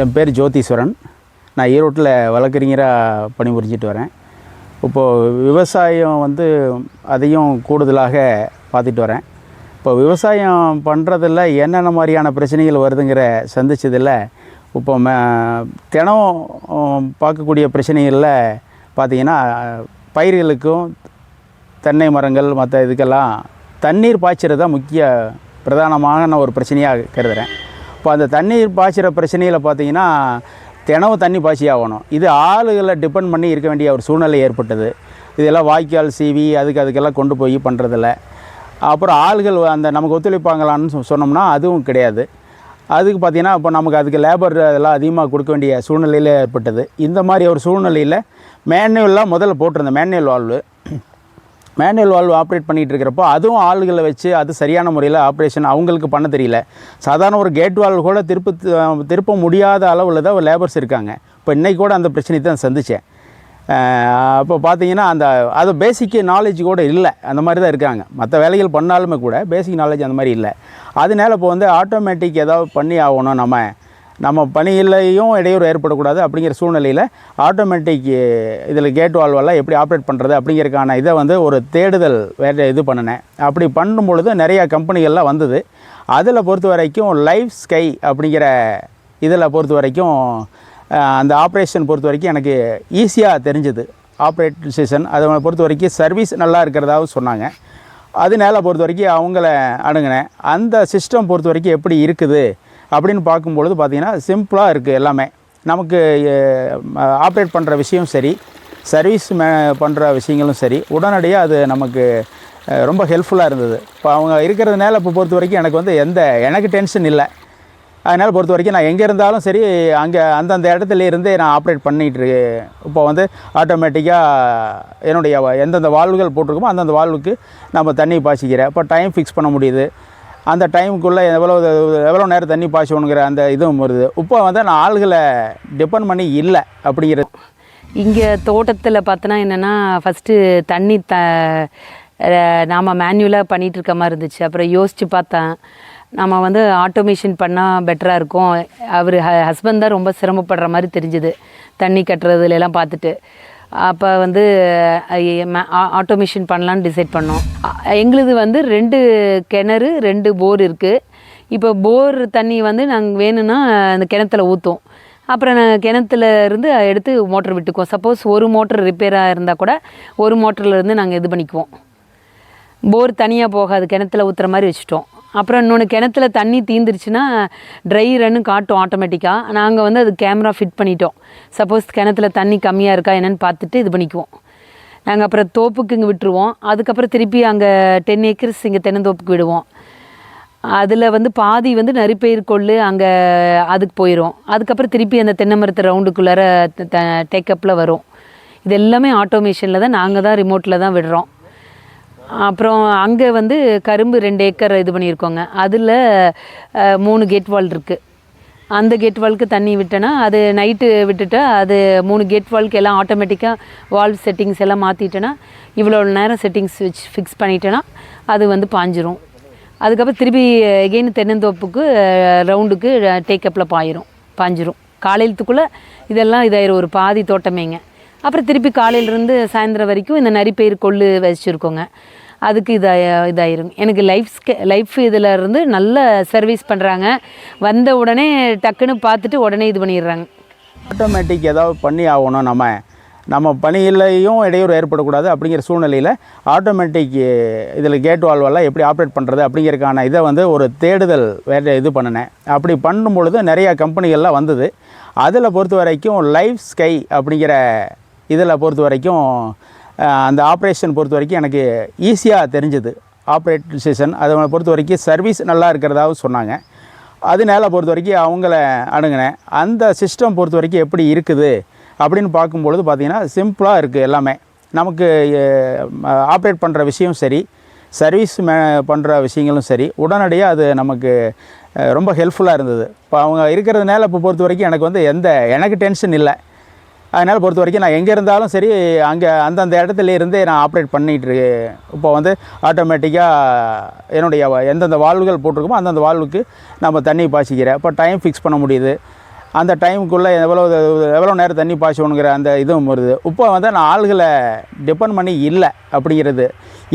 என் பேர் ஜோதீஸ்வரன். நான் ஈரோட்டில் வழக்கறிஞராக பணிபுரிஞ்சிட்டு வரேன். இப்போது விவசாயம் அதையும் கூடுதலாக பார்த்துட்டு வரேன். இப்போ விவசாயம் பண்ணுறதில் என்னென்ன மாதிரியான பிரச்சனைகள் வருதுங்கிற சந்திச்சதில் இப்போ தினம் பார்க்கக்கூடிய பிரச்சனைகளில் பார்த்திங்கன்னா, பயிர்களுக்கும் தென்னை மரங்கள் மற்ற இதுக்கெல்லாம் தண்ணீர் பாய்ச்சறது தான் முக்கிய பிரதானமான ஒரு பிரச்சனையாக கருதுகிறேன். இப்போ அந்த தண்ணீர் பாய்ச்சிற பிரச்சனையில் பார்த்திங்கன்னா, தினமும் தண்ணி பாய்ச்சி ஆகணும். இது ஆளுகளை டிபெண்ட் பண்ணி இருக்க வேண்டிய ஒரு சூழ்நிலை ஏற்பட்டது. இதெல்லாம் வாய்க்கால் சீவி அதுக்கெல்லாம் கொண்டு போய் பண்ணுறதில்ல. அப்புறம் ஆளுகள் நமக்கு ஒத்துழைப்பாங்களான்னு சொன்னோம்னா அதுவும் கிடையாது. அதுக்கு பார்த்திங்கன்னா, இப்போ நமக்கு அதுக்கு லேபர் அதெல்லாம் அதிகமாக கொடுக்க வேண்டிய சூழ்நிலையில் ஏற்பட்டது. இந்த மாதிரி ஒரு சூழ்நிலையில் மேனுவலாக முதல்ல போட்டிருந்தேன். மேனுவல் வால்வு ஆப்ரேட் பண்ணிகிட்டு இருக்கிறப்போ அதுவும் ஆளுகளை வச்சு அது சரியான முறையில் ஆப்ரேஷன் அவங்களுக்கு பண்ண தெரியல. சாதாரண ஒரு கேட் வால்வு கூட திருப்ப முடியாத அளவில் தான் லேபர்ஸ் இருக்காங்க. இப்போ இன்றைக்கி கூட அந்த பிரச்சனை தான் சந்தித்தேன். இப்போ பார்த்தீங்கன்னா அது பேசிக் நாலேஜ் கூட இல்லை, அந்த மாதிரி தான் இருக்காங்க. மற்ற வேலைகள் பண்ணாலுமே கூட பேசிக் நாலேஜ் அந்த மாதிரி இல்லை. அதனால இப்போ ஆட்டோமேட்டிக் ஏதாவது பண்ணி ஆகணும், நம்ம பணியிலையும் இடையூறு ஏற்படக்கூடாது. அப்படிங்கிற சூழ்நிலையில் ஆட்டோமேட்டிக் இதில் கேட் வால்வெல்லாம் எப்படி ஆப்ரேட் பண்ணுறது அப்படிங்கிறதுக்கான இதை ஒரு தேடுதல் வேறு இது பண்ணினேன். அப்படி பண்ணும் பொழுது நிறையா கம்பெனிகள்லாம் வந்தது. அதில் பொறுத்த வரைக்கும் லைஃப் ஸ்கை அப்படிங்கிற இதில் பொறுத்த வரைக்கும் அந்த ஆப்ரேஷன் பொறுத்த வரைக்கும் எனக்கு ஈஸியாக தெரிஞ்சுது. ஆப்ரேஷன் அதை பொறுத்த வரைக்கும் சர்வீஸ் நல்லா இருக்கிறதாகவும் சொன்னாங்க. அதனால பொறுத்த வரைக்கும் அவங்கள அணுகினேன். அந்த சிஸ்டம் பொறுத்த வரைக்கும் எப்படி இருக்குது அப்படின்னு பார்க்கும்பொழுது பார்த்திங்கன்னா, சிம்பிளாக இருக்குது. எல்லாமே நமக்கு ஆப்ரேட் பண்ணுற விஷயம் சரி, சர்வீஸ் பண்ணுற விஷயங்களும் சரி, உடனடியாக அது நமக்கு ரொம்ப ஹெல்ப்ஃபுல்லாக இருந்தது. இப்போ அவங்க இருக்கிறதுனால இப்போ பொறுத்த வரைக்கும் எனக்கு டென்ஷன் இல்லை. அதனால் பொறுத்த வரைக்கும் நான் எங்கே இருந்தாலும் சரி, அங்கே அந்தந்த இடத்துல இருந்தே நான் ஆப்ரேட் பண்ணிகிட்டு இப்போ ஆட்டோமேட்டிக்காக என்னுடைய எந்தெந்த வால்வுகள் போட்டிருக்கோமோ அந்தந்த வால்வுக்கு நம்ம தண்ணி பாய்ச்சிக்கிறேன். இப்போ டைம் ஃபிக்ஸ் பண்ண முடியுது. அந்த டைமுக்குள்ளே எவ்வளோ நேரம் தண்ணி பாய்ச்சணுங்கிற அந்த இதுவும் வருது. இப்போ நான் ஆளுகளை டிபெண்ட் பண்ணி இல்லை அப்படிங்கிறது. இங்கே தோட்டத்தில் பார்த்தோன்னா என்னென்னா, ஃபஸ்ட்டு தண்ணி நாம் மேனுவலாக பண்ணிகிட்டு இருக்க மாதிரி இருந்துச்சு. அப்புறம் யோசித்து பார்த்தேன், நம்ம ஆட்டோமேஷன் பண்ணால் பெட்டராக இருக்கும். அவர் ஹஸ்பண்ட் தான் ரொம்ப சிரமப்படுற மாதிரி தெரிஞ்சுது தண்ணி கட்டுறதுலாம் பார்த்துட்டு. அப்போ ஆட்டோமேஷன் பண்ணலான்னு டிசைட் பண்ணோம். எங்களுது 2 கிணறு 2 போர் இருக்குது. இப்போ போர் தண்ணி நாங்கள் வேணும்னா அந்த கிணத்துல ஊற்றும். அப்புறம் கிணத்துல இருந்து எடுத்து மோட்டர் விட்டுக்குவோம். சப்போஸ் ஒரு மோட்டர் ரிப்பேராக இருந்தால் கூட ஒரு மோட்டர்லேருந்து நாங்கள் இது பண்ணிக்குவோம். போர் தனியாக போகாது, கிணத்துல ஊற்றுற மாதிரி வச்சுட்டோம். அப்புறம் இன்னொன்று, கிணத்துல தண்ணி தீந்துருச்சுன்னா ட்ரை ரன்னு காட்டும் ஆட்டோமேட்டிக்காக. நாங்கள் அது கேமரா ஃபிட் பண்ணிட்டோம். சப்போஸ் கிணத்துல தண்ணி கம்மியாக இருக்கா என்னென்னு பார்த்துட்டு இது பண்ணிக்குவோம். நாங்கள் அப்புறம் தோப்புக்கு இங்கே விட்டுருவோம். அதுக்கப்புறம் திருப்பி அங்கே 10 ஏக்கர்ஸ் இங்கே தென்னந்தோப்புக்கு விடுவோம். அதில் பாதி நரிப்பயிர் கொள்ளு அங்கே அதுக்கு போயிடும். அதுக்கப்புறம் திருப்பி அந்த தென்னை மரத்து ரவுண்டுக்குள்ளார டேக்கப்பில் வரும். இது எல்லாமே ஆட்டோமேஷனில் தான், நாங்கள் தான் ரிமோட்டில் தான் விடுறோம். அப்புறம் அங்கே கரும்பு 2 ஏக்கர் இது பண்ணியிருக்கோங்க. அதில் 3 கேட் வால் இருக்குது. அந்த கேட் வால்க்கு தண்ணி விட்டேன்னா அது நைட்டு விட்டுட்டா அது 3 கேட் வால்க்கு எல்லாம் ஆட்டோமேட்டிக்காக வால்வ் செட்டிங்ஸ் எல்லாம் மாற்றிட்டேன்னா, இவ்வளோ நேரம் செட்டிங்ஸ் வச்சு ஃபிக்ஸ் பண்ணிட்டேன்னா அது பாஞ்சிரும். அதுக்கப்புறம் திருப்பி எகெயின் தென்னந்தோப்புக்கு ரவுண்டுக்கு டேக்கப்பில் பாஞ்சிரும். காலையிலத்துக்குள்ளே இதெல்லாம் இதாயிரும், ஒரு பாதி தோட்டமேங்க. அப்புறம் திருப்பி காலையிலேருந்து சாயந்தரம் வரைக்கும் இந்த நரிப்பயிர் கொள்ளு வச்சுருக்கோங்க. அதுக்கு இதாயிருங்க. எனக்கு லைஃப் இதில் இருந்து நல்ல சர்வீஸ் பண்ணுறாங்க. வந்த உடனே டக்குன்னு பார்த்துட்டு உடனே இது பண்ணிடுறாங்க. ஆட்டோமேட்டிக் ஏதாவது பண்ணி ஆகணும், நம்ம பணியிலையும் இடையூறு ஏற்படக்கூடாது. அப்படிங்கிற சூழ்நிலையில் ஆட்டோமேட்டிக் இதில் கேட் வால்வெல்லாம் எப்படி ஆப்ரேட் பண்ணுறது அப்படிங்கிறதுக்கான இதை ஒரு தேடுதல் வேறு இது பண்ணினேன். அப்படி பண்ணும் பொழுது நிறையா கம்பெனிகள்லாம் வந்தது. அதில் பொறுத்த வரைக்கும் லைஃப் ஸ்கை அப்படிங்கிற இதில் பொறுத்த வரைக்கும் அந்த ஆப்ரேஷன் பொறுத்த வரைக்கும் எனக்கு ஈஸியாக தெரிஞ்சுது. ஆப்ரேஷன் அதை பொறுத்த வரைக்கும் சர்வீஸ் நல்லா இருக்கிறதாகவும் சொன்னாங்க. அதனால பொறுத்த வரைக்கும் அவங்கள அணுகினேன். அந்த சிஸ்டம் பொறுத்த வரைக்கும் எப்படி இருக்குது அப்படின்னு பார்க்கும்பொழுது பார்த்திங்கன்னா, சிம்பிளாக இருக்குது. எல்லாமே நமக்கு ஆப்ரேட் பண்ணுற விஷயம் சரி, சர்வீஸ் பண்ணுற விஷயங்களும் சரி, உடனடியாக அது நமக்கு ரொம்ப ஹெல்ப்ஃபுல்லாக இருந்தது. இப்போ அவங்க இருக்கிறதுனால இப்போ பொறுத்த வரைக்கும் எனக்கு டென்ஷன் இல்லை. அதனால் பொறுத்த வரைக்கும் நான் எங்கே இருந்தாலும் சரி, அங்கே அந்தந்த இடத்துல இருந்தே நான் ஆப்ரேட் பண்ணிகிட்டு இப்போ ஆட்டோமேட்டிக்காக என்னுடைய எந்தெந்த வால்வுகள் போட்டிருக்கோமோ அந்தந்த வால்வுக்கு நம்ம தண்ணி பாய்ச்சிக்கிறேன். இப்போ டைம் ஃபிக்ஸ் பண்ண முடியுது. அந்த டைமுக்குள்ளே எவ்வளோ நேரம் தண்ணி பாய்ச்சணுங்கிற அந்த இதுவும் வருது. இப்போ வந்து நான் ஆள்களை டிபெண்ட் பண்ணி இல்லை அப்படிங்கிறது.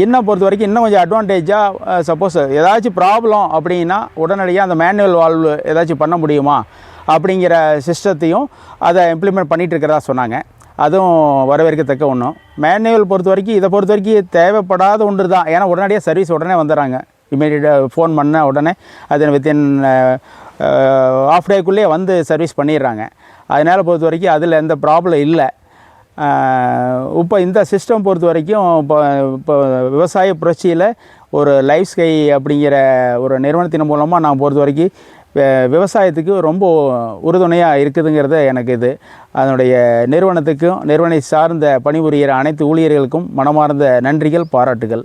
இன்னும் பொறுத்த வரைக்கும் இன்னும் கொஞ்சம் அட்வான்டேஜாக சப்போஸ் ஏதாச்சும் ப்ராப்ளம் அப்படின்னா உடனடியாக அந்த மேனுவல் வால்வு ஏதாச்சும் பண்ண முடியுமா அப்படிங்கிற சிஸ்டத்தையும் அதை இம்ப்ளிமெண்ட் பண்ணிகிட்டு இருக்கிறதா சொன்னாங்க. அதுவும் வரவேற்கத்தக்க ஒன்றும். மேனுவல் பொறுத்த வரைக்கும் இதை பொறுத்த வரைக்கும் தேவைப்படாத ஒன்று தான். ஏன்னா உடனடியாக சர்வீஸ் உடனே வந்துடுறாங்க. இமீடியட்டாக ஃபோன் பண்ண உடனே அது வித்தின் ஆஃப் டேக்குள்ளேயே வந்து சர்வீஸ் பண்ணிடுறாங்க. அதனால் பொறுத்த வரைக்கும் அதில் எந்த ப்ராப்ளம் இல்லை. இப்போ இந்த சிஸ்டம் பொறுத்த வரைக்கும் இப்போ விவசாய புரட்சியில் ஒரு லைஃப் ஸ்கை அப்படிங்கிற ஒரு நிறுவனத்தின் மூலமாக நான் பொறுத்த வரைக்கும் விவசாயத்துக்கு ரொம்ப உறுதுணையாக இருக்குதுங்கிறத எனக்கு இது அதனுடைய நிறுவனத்துக்கும் நிறுவனை சார்ந்த பணிபுரிகிற அனைத்து ஊழியர்களுக்கும் மனமார்ந்த நன்றிகள், பாராட்டுகள்.